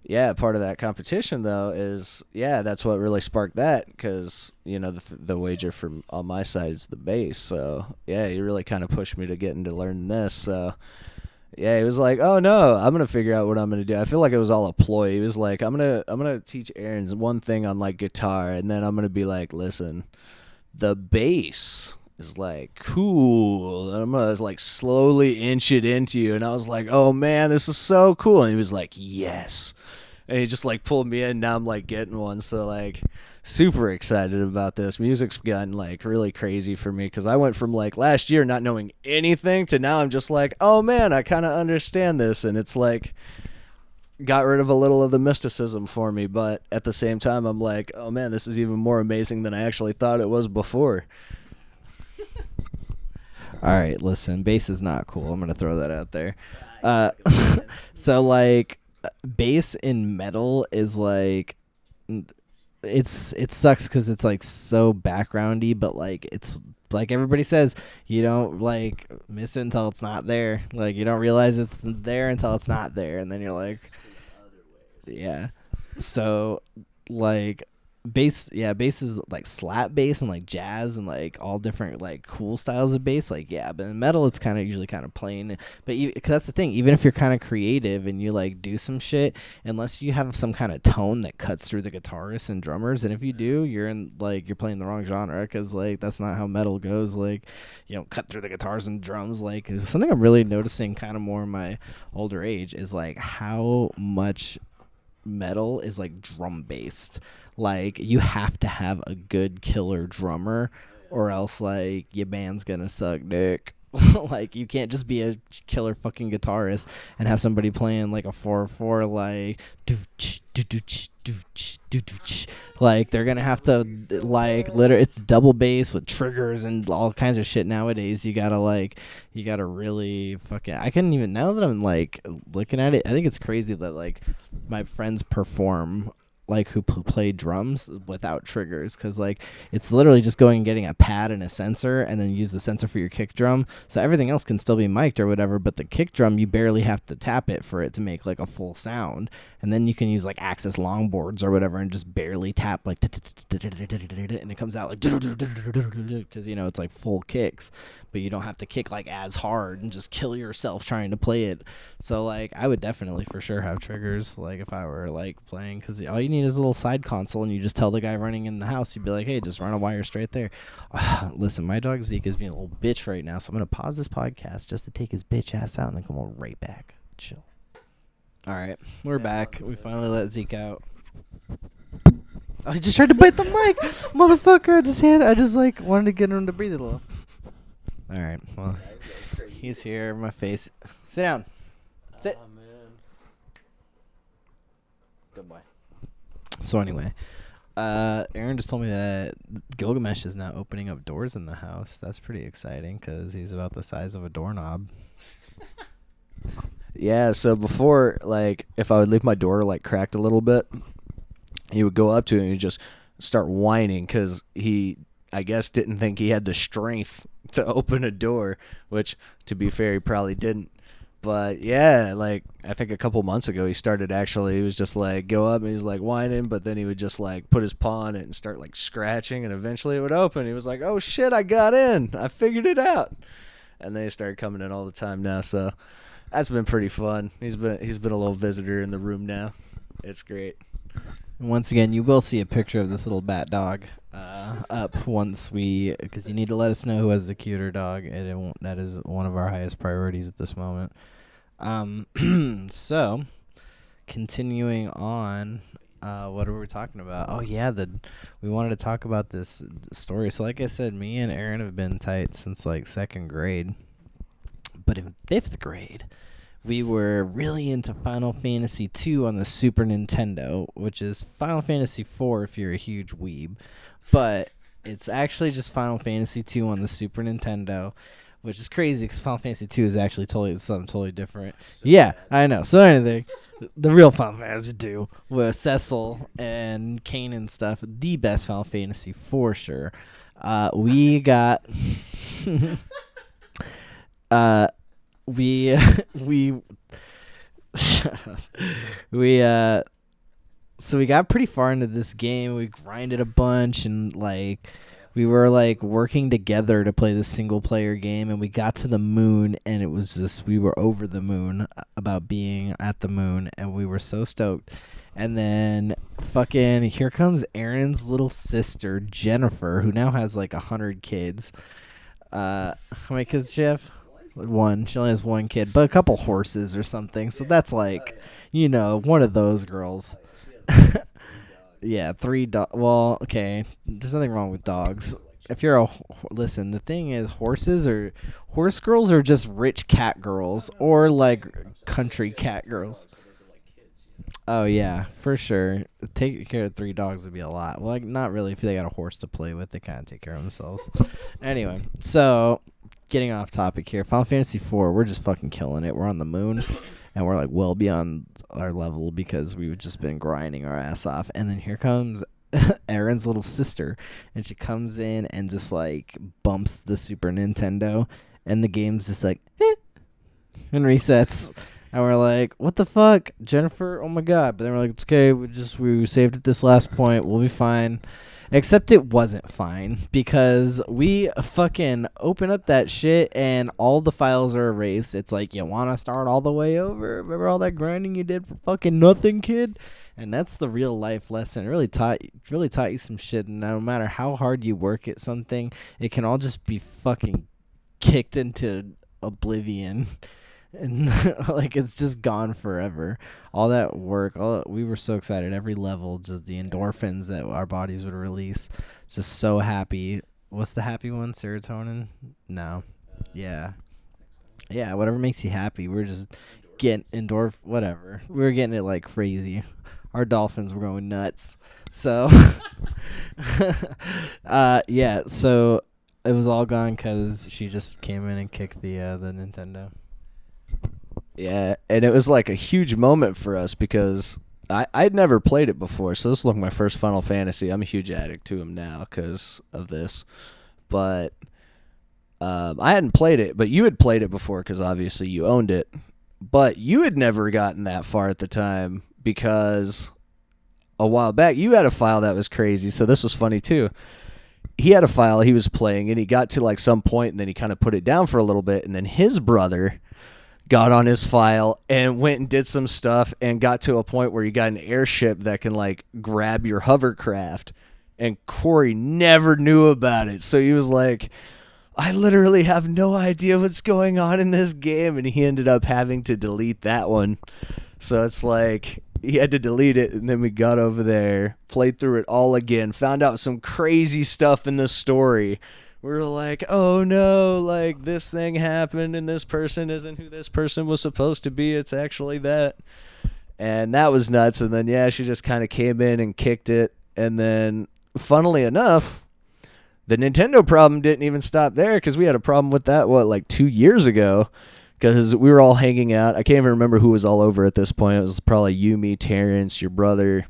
yeah, part of that competition, though, is, yeah, that's what really sparked that, because, the wager from on my side is the bass. So, yeah, you really kind of pushed me to get into learning this. So, yeah, he was like, oh, no, I'm going to figure out what I'm going to do. I feel like it was all a ploy. He was like, I'm gonna teach Aaron's one thing on, like, guitar, and then I'm going to be like, listen, the bass is, like, cool, and I'm going to, like, slowly inch it into you. And I was like, oh, man, this is so cool. And he was like, yes. And he just, like, pulled me in. Now I'm, like, getting one. So, like, super excited about this. Music's gotten, like, really crazy for me, because I went from, like, last year not knowing anything to now I'm just like, oh, man, I kind of understand this. And it's, like, got rid of a little of the mysticism for me. But at the same time, I'm like, oh, man, this is even more amazing than I actually thought it was before. All right, listen, bass is not cool. I'm going to throw that out there. So, like, bass in metal is, like, it sucks because it's, like, so backgroundy, but, like, it's like everybody says, you don't, like, miss it until it's not there. Like, you don't realize it's there until it's not there, and then you're like, yeah. So, like, bass is like slap bass and like jazz and like all different like cool styles of bass, like, yeah, but in metal it's kind of usually kind of plain. But because that's the thing, even if you're kind of creative and you like do some shit, unless you have some kind of tone that cuts through the guitarists and drummers, and if you do, you're playing the wrong genre, because like that's not how metal goes. Like, cut through the guitars and drums. Like, something I'm really noticing kind of more in my older age is like how much metal is like drum based. Like, you have to have a good killer drummer, or else like your band's gonna suck dick. Like, you can't just be a killer fucking guitarist and have somebody playing like a 4/4, like like they're gonna have to like literally, it's double bass with triggers and all kinds of shit nowadays. You gotta really fucking, I couldn't even, now that I'm like looking at it, I think it's crazy that like my friends perform like who play drums without triggers, because like it's literally just going and getting a pad and a sensor, and then use the sensor for your kick drum, so everything else can still be mic'd or whatever, but the kick drum you barely have to tap it for it to make like a full sound. And then you can use like Axis longboards or whatever and just barely tap like, and it comes out like, because it's like full kicks, but you don't have to kick like as hard and just kill yourself trying to play it. So like I would definitely for sure have triggers, like if I were like playing, because all you need is a little side console, and you just tell the guy running in the house, you'd be like, hey, just run a wire straight there. Listen, my dog Zeke is being a little bitch right now, so I'm gonna pause this podcast just to take his bitch ass out and then come on right back. Chill. All right, we're back. We finally let Zeke out. I just tried to bite the mic, motherfucker. I just like wanted to get him to breathe a little. All right, well, he's here. My face. Sit down. Sit. Oh, man. Good boy. So anyway, Aaron just told me that Gilgamesh is now opening up doors in the house. That's pretty exciting, because he's about the size of a doorknob. Yeah, so before, like, if I would leave my door, like, cracked a little bit, he would go up to it and he'd just start whining, because he, I guess, didn't think he had the strength to open a door, which, to be fair, he probably didn't. But, yeah, like, I think a couple months ago he was just, like, go up and he's, like, whining, but then he would just, like, put his paw on it and start, like, scratching, and eventually it would open. He was like, oh, shit, I got in. I figured it out. And then he started coming in all the time now, so that's been pretty fun. He's been a little visitor in the room now. It's great. Once again, you will see a picture of this little bat dog up once because you need to let us know who has the cuter dog, and that is one of our highest priorities at this moment. So, continuing on, what were we talking about? Oh yeah, we wanted to talk about this story. So, like I said, me and Aaron have been tight since like second grade, but in fifth grade, we were really into Final Fantasy II on the Super Nintendo, which is Final Fantasy IV if you're a huge weeb. But it's actually just Final Fantasy II on the Super Nintendo, which is crazy because Final Fantasy II is actually something totally different. Yeah, I know. So anything, the real Final Fantasy II with Cecil and Kain and stuff, the best Final Fantasy for sure. We got... we so we got pretty far into this game. We grinded a bunch and like we were like working together to play this single player game, and we got to the moon, and it was just we were over the moon about being at the moon, and we were so stoked. And then fucking here comes Aaron's little sister Jennifer, who now has like 100 kids. How many kids, Jeff? One. She only has one kid, but a couple horses or something. So that's like, one of those girls. Yeah, 3 dogs. Well, okay. There's nothing wrong with dogs. If you're listen, the thing is, horse girls are just rich cat girls or like country cat girls. Oh yeah, for sure. Taking care of 3 dogs would be a lot. Well, like not really. If they got a horse to play with, they kind of take care of themselves. Anyway, so getting off topic here, Final Fantasy IV, we're just fucking killing it. We're on the moon, and we're like well beyond our level because we've just been grinding our ass off. And then here comes Aaron's little sister, and she comes in and just like bumps the Super Nintendo, and the game's just like, and resets. And we're like, what the fuck, Jennifer? Oh my god! But then we're like, it's okay. We saved at this last point. We'll be fine. Except it wasn't fine because we fucking open up that shit and all the files are erased. It's like, you want to start all the way over? Remember all that grinding you did for fucking nothing, kid? And that's the real life lesson. It really taught you some shit. And no matter how hard you work at something, it can all just be fucking kicked into oblivion. And like it's just gone forever. All that work, we were so excited. Every level, just the endorphins that our bodies would release. Just so happy. What's the happy one? Serotonin? No. Yeah. Yeah, whatever makes you happy. We're just getting whatever. We were getting it like crazy. Our dolphins were going nuts. So, yeah. So it was all gone because she just came in and kicked the Nintendo. Yeah, and it was like a huge moment for us because I'd never played it before, so this was like my first Final Fantasy. I'm a huge addict to them now because of this. But I hadn't played it, but you had played it before because obviously you owned it. But you had never gotten that far at the time because a while back you had a file that was crazy, so this was funny too. He had a file he was playing, and he got to like some point, and then he kind of put it down for a little bit, and then his brother got on his file and went and did some stuff and got to a point where you got an airship that can like grab your hovercraft, and Corey never knew about it. So he was like, I literally have no idea what's going on in this game, and he ended up having to delete that one. So it's like he had to delete it, and then we got over there, played through it all again, found out some crazy stuff in the story. We were like, oh no, like this thing happened and this person isn't who this person was supposed to be. It's actually that. And that was nuts. And then, yeah, she just kind of came in and kicked it. And then, funnily enough, the Nintendo problem didn't even stop there because we had a problem with that, like 2 years ago? Because we were all hanging out. I can't even remember who was all over at this point. It was probably you, me, Terrence, your brother,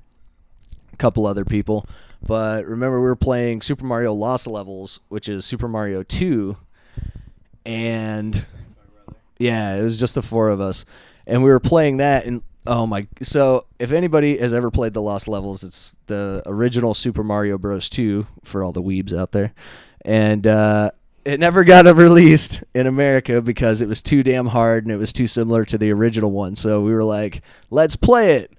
a couple other people. But remember, we were playing Super Mario Lost Levels, which is Super Mario 2. And yeah, it was just the 4 of us. And we were playing that. And so if anybody has ever played the Lost Levels, it's the original Super Mario Bros. 2 for all the weebs out there. And it never got released in America because it was too damn hard and it was too similar to the original one. So we were like, let's play it.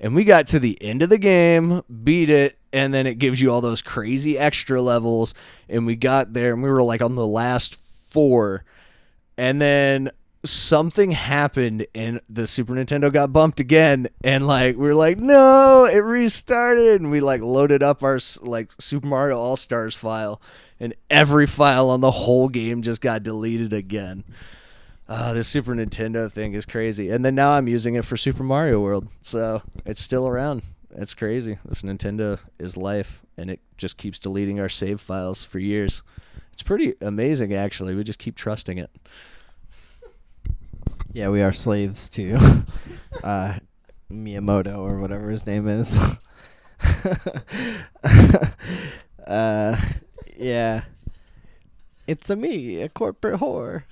And we got to the end of the game, beat it, and then it gives you all those crazy extra levels. And we got there, and we were like on the last 4. And then something happened, and the Super Nintendo got bumped again. And like we were like, no, it restarted. And we like loaded up our like Super Mario All Stars file, and every file on the whole game just got deleted again. This Super Nintendo thing is crazy. And then now I'm using it for Super Mario World. So it's still around. It's crazy. This Nintendo is life, and it just keeps deleting our save files for years. It's pretty amazing, actually. We just keep trusting it. Yeah, we are slaves to Miyamoto or whatever his name is. Yeah. It's a corporate whore.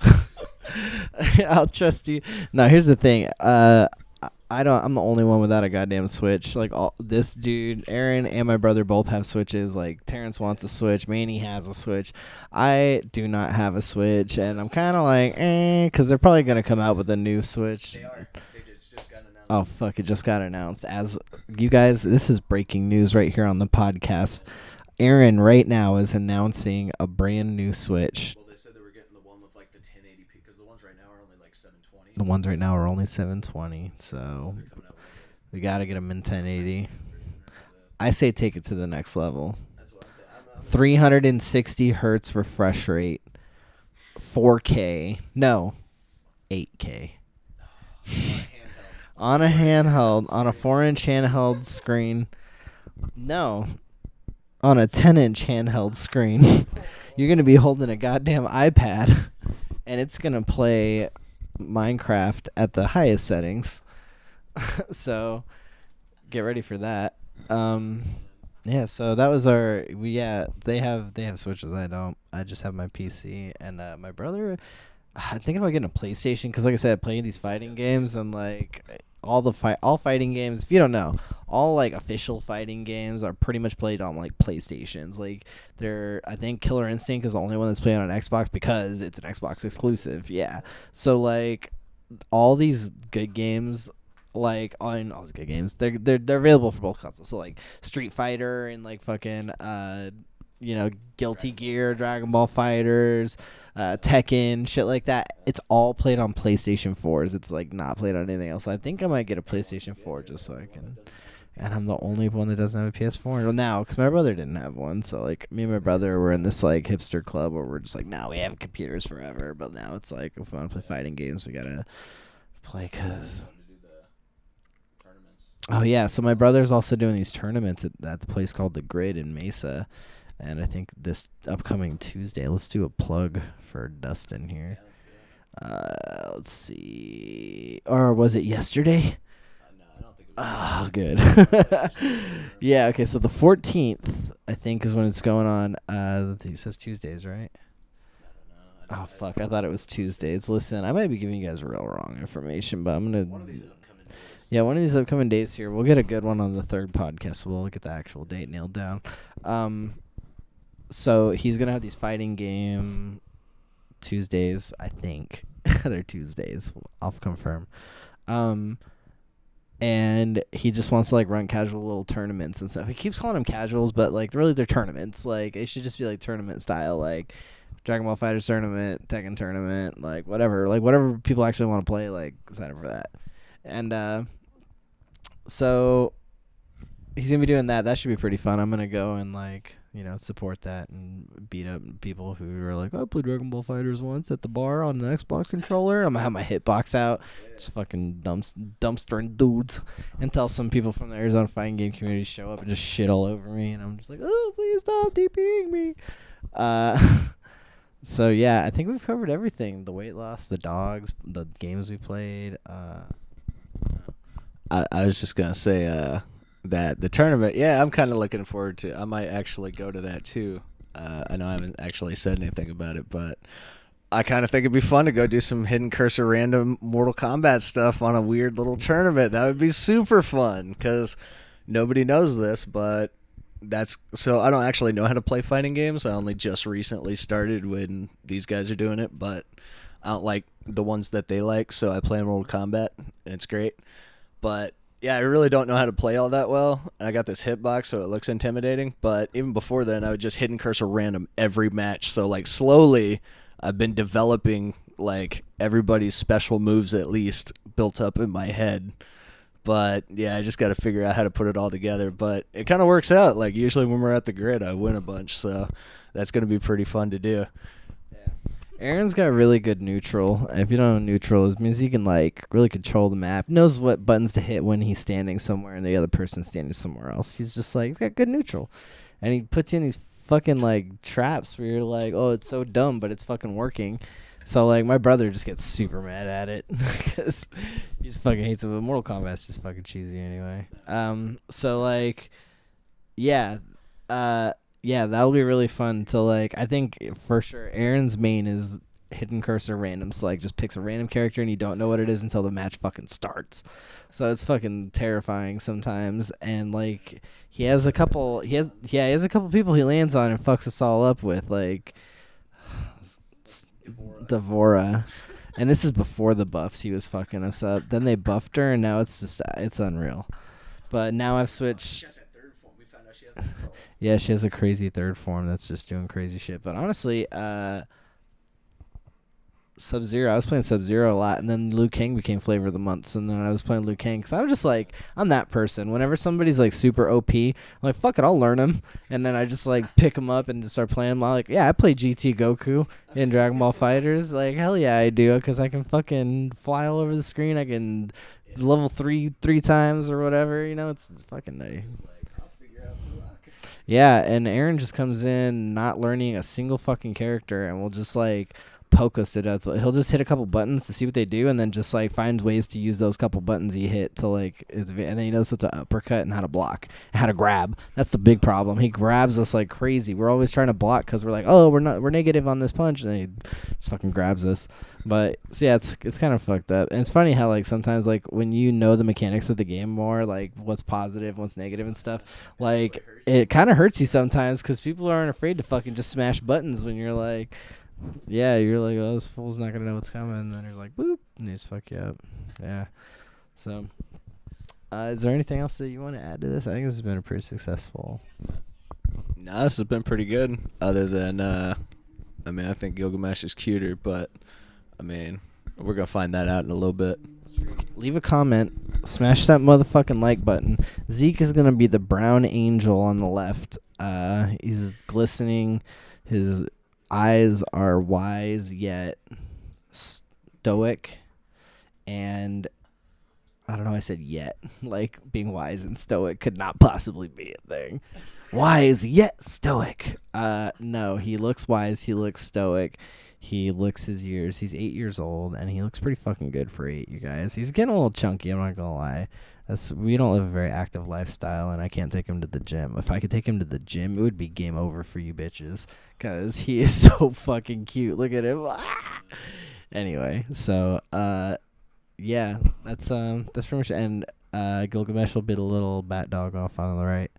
I'll trust you. No, here's the thing. I'm the only one without a goddamn Switch. Like this dude, Aaron, and my brother both have Switches. Like Terrence wants a Switch, Manny has a Switch. I do not have a Switch, and I'm kind of like, because they're probably gonna come out with a new Switch. They are. It's just got announced. Oh fuck! It just got announced. As you guys, this is breaking news right here on the podcast. Aaron right now is announcing a brand new Switch. Well, they said they were getting the one with like the 1080p, because the ones right now are only like 720. The ones right now are only 720, so we gotta get them in 1080. I say take it to the next level. 360 hertz refresh rate, 4K, no, 8K. On a handheld, on a 4-inch handheld screen. No. On a 10-inch handheld screen. You're going to be holding a goddamn iPad, and it's going to play Minecraft at the highest settings. So, get ready for that. Yeah, so that was they have Switches, I don't. I just have my PC, and my brother, I'm thinking about getting a PlayStation, because like I said, playing these fighting games, and like all fighting games, if you don't know, all like official fighting games are pretty much played on like PlayStations. Like I think Killer Instinct is the only one that's played on an Xbox because it's an Xbox exclusive. Yeah. So like all these good games, like all these good games, they're available for both consoles. So like Street Fighter and like fucking Guilty Gear, Dragon Ball Fighters, Tekken, shit like that. It's all played on PlayStation 4s. It's like not played on anything else. So I think I might get a PlayStation 4 just so I can. And I'm the only one that doesn't have a PS4 now, because my brother didn't have one. So like me and my brother were in this like hipster club where we're just like, now we have computers forever. But now it's like, if we want to play fighting games, we gotta play because. Oh yeah, so my brother's also doing these tournaments at the place called The Grid in Mesa. And I think this upcoming Tuesday, let's do a plug for Dustin here. Let's see. Or was it yesterday? No, I don't think it was. Oh, good. Yeah, okay, so the 14th, I think, is when it's going on. It says Tuesdays, right? I don't know. Oh, fuck, I thought it was Tuesdays. Listen, I might be giving you guys real wrong information, but I'm going to... One of these upcoming days. Yeah, one of these upcoming days here. We'll get a good one on the third podcast, so we'll get the actual date nailed down. So he's going to have these fighting game Tuesdays, I think. They're Tuesdays. I'll confirm. And he just wants to, like, run casual little tournaments and stuff. He keeps calling them casuals, but, like, really they're tournaments. Like, it should just be, like, tournament style. Like, Dragon Ball FighterZ tournament, Tekken tournament, like, whatever. Like, whatever people actually want to play, like, sign up for that. And so he's going to be doing that. That should be pretty fun. I'm going to go and, like, support that and beat up people who are like, I played Dragon Ball FighterZ once at the bar on the Xbox controller. I'm going to have my hitbox out. Just fucking dumpstering dudes until some people from the Arizona fighting game community show up and just shit all over me. And I'm just like, oh, please stop DPing me. So, yeah, I think we've covered everything. The weight loss, the dogs, the games we played. I was just going to say that the tournament, yeah, I'm kind of looking forward to. I might actually go to that, too. I know I haven't actually said anything about it, but I kind of think it'd be fun to go do some hidden cursor random Mortal Kombat stuff on a weird little tournament. That would be super fun, because nobody knows this, but so I don't actually know how to play fighting games. I only just recently started when these guys are doing it, but I don't like the ones that they like, so I play Mortal Kombat, and it's great. But Yeah, I really don't know how to play all that well. And I got this hitbox, so it looks intimidating. But even before then, I would just hidden cursor random every match. So like slowly, I've been developing like everybody's special moves at least built up in my head. But yeah, I just got to figure out how to put it all together. But it kind of works out. Like usually when we're at the grid, I win a bunch. So that's going to be pretty fun to do. Aaron's got really good neutral. If you don't know neutral, it means he can like really control the map. Knows what buttons to hit when he's standing somewhere and the other person's standing somewhere else. He's just like, he's got good neutral, and he puts you in these fucking like traps where you're like, oh, it's so dumb, but it's fucking working. So like my brother just gets super mad at it because he just fucking hates it. But Mortal Kombat's just fucking cheesy anyway. So like, yeah, yeah, that'll be really fun to like. I think for sure Aaron's main is hidden cursor random. So like, just picks a random character and you don't know what it is until the match fucking starts. So it's fucking terrifying sometimes. And like, he has a couple people he lands on and fucks us all up with like Devora. And this is before the buffs. He was fucking us up. Then they buffed her, and now it's unreal. But now I've switched. Yeah, she has a crazy third form that's just doing crazy shit. But honestly, Sub-Zero, I was playing Sub-Zero a lot, and then Liu Kang became flavor of the month. So then I was playing Liu Kang because I was just like, I'm that person. Whenever somebody's like super OP, I'm like, fuck it, I'll learn him. And then I just like pick him up and just start playing him. I'm like, yeah, I play GT Goku in Dragon Ball Fighters. Like, hell yeah, I do, because I can fucking fly all over the screen. I can level three times or whatever. You know, it's fucking nice. Yeah, and Aaron just comes in not learning a single fucking character and will just like poke us to death. He'll just hit a couple buttons to see what they do, and then just like find ways to use those couple buttons he hit to like and then he knows what to uppercut and how to block and how to grab. That's the big problem. He grabs us like crazy. We're always trying to block because we're like, oh, we're negative on this punch, and then he just fucking grabs us. But so yeah, it's kind of fucked up. And it's funny how like sometimes like when you know the mechanics of the game more, like what's positive, what's negative and stuff, like it kind of hurts you sometimes because people aren't afraid to fucking just smash buttons when you're like, yeah, you're like, oh, this fool's not gonna know what's coming, and then he's like, boop, and he's fuck you up. Yeah. So, is there anything else that you want to add to this? I think this has been a pretty successful. No, this has been pretty good. Other than, I mean, I think Gilgamesh is cuter, but I mean, we're gonna find that out in a little bit. Leave a comment. Smash that motherfucking like button. Zeke is gonna be the brown angel on the left. He's glistening. His eyes are wise yet stoic, and I don't know, I said yet. Like, being wise and stoic could not possibly be a thing. Wise yet stoic. No, he looks wise, he looks stoic, he looks his years. He's 8 years old, and he looks pretty fucking good for 8, you guys. He's getting a little chunky, I'm not gonna lie. We don't live a very active lifestyle, and I can't take him to the gym. If I could take him to the gym, it would be game over for you bitches, because he is so fucking cute. Look at him. Anyway, so yeah, that's pretty much. And Gilgamesh will be the little bat dog off on the right.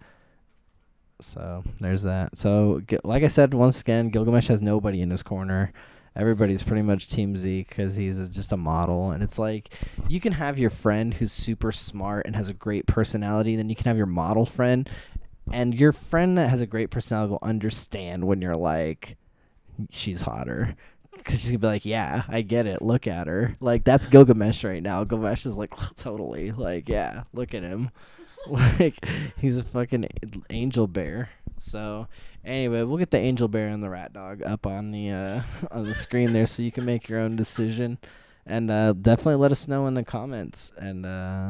So there's that. So like I said, once again, Gilgamesh has nobody in his corner. Everybody's pretty much Team Z because he's just a model. And it's like, you can have your friend who's super smart and has a great personality. Then you can have your model friend. And your friend that has a great personality will understand when you're like, she's hotter. Because she's going to be like, yeah, I get it. Look at her. Like, that's Gilgamesh right now. Gilgamesh is like, totally. Like, yeah, look at him. Like, he's a fucking angel bear. So anyway, we'll get the angel bear and the rat dog up on the screen there, so you can make your own decision. And definitely let us know in the comments. And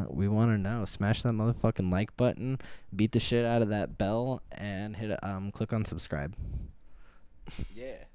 we want to know. Smash that motherfucking like button, beat the shit out of that bell, and hit click on subscribe. Yeah.